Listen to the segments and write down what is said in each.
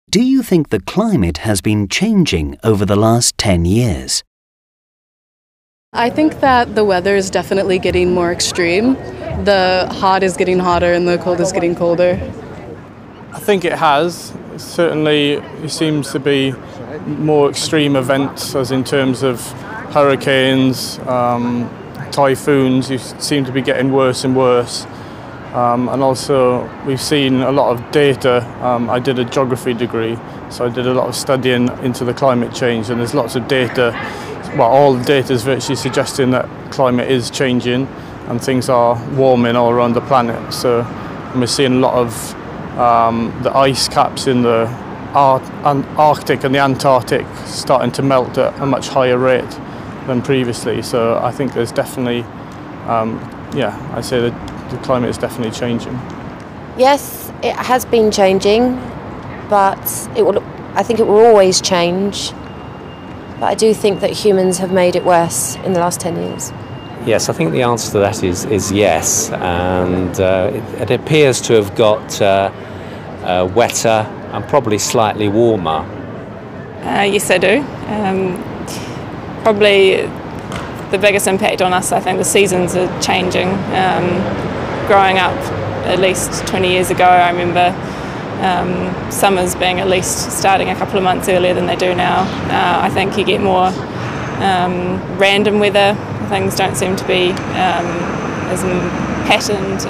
Do you think the climate has been changing over the last 10 years? I think that the weather is definitely getting more extreme. The hot is getting hotter and the cold is getting colder. I think it has. Certainly it seems to be more extreme events, as in terms of hurricanes, typhoons. You seem to be getting worse and worse. And also we've seen a lot of data. I did a geography degree, so I did a lot of studying into the climate change, and there's lots of data. Well, all the data is virtually suggesting that climate is changing and things are warming all around the planet. So we're seeing a lot of the ice caps in the Arctic and the Antarctic starting to melt at a much higher rate than previously. So I think there's definitely, I'd say that the climate is definitely changing. Yes, it has been changing, but I think it will always change. But I do think that humans have made it worse in the last 10 years. Yes, I think the answer to that is yes, and it appears to have got wetter and probably slightly warmer. Yes, I do. Probably the biggest impact on us, I think the seasons are changing. Growing up at least 20 years ago, I remember summers being at least starting a couple of months earlier than they do now. I think you get more random weather. Things don't seem to be as patterned.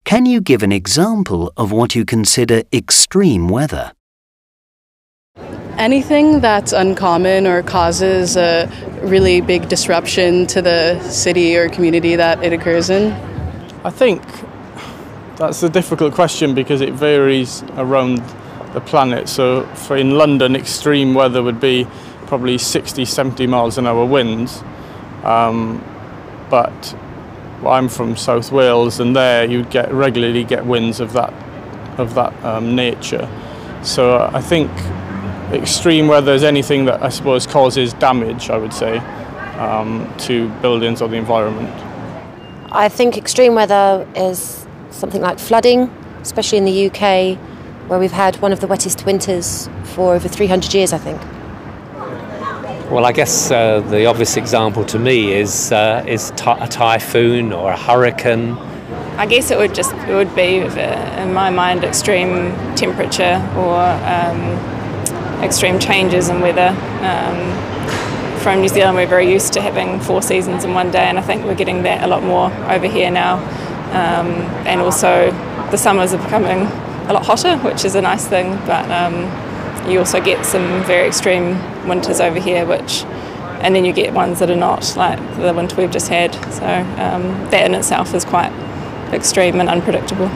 Can you give an example of what you consider extreme weather? Anything that's uncommon or causes a really big disruption to the city or community that it occurs in. I think that's a difficult question because it varies around the planet. So in London, extreme weather would be probably 60, 70 miles an hour winds. But I'm from South Wales, and there you'd regularly get winds of that nature. So I think extreme weather is anything that I suppose causes damage, I would say, to buildings or the environment. I think extreme weather is something like flooding, especially in the UK, where we've had one of the wettest winters for over 300 years, I think. Well, I guess the obvious example to me is a typhoon or a hurricane. I guess it would be, in my mind, extreme temperature or extreme changes in weather. From New Zealand, we're very used to having 4 seasons in one day, and I think we're getting that a lot more over here now. And also the summers are becoming a lot hotter, which is a nice thing, but you also get some very extreme winters over here, and then you get ones that are not, like the winter we've just had. So that in itself is quite extreme and unpredictable.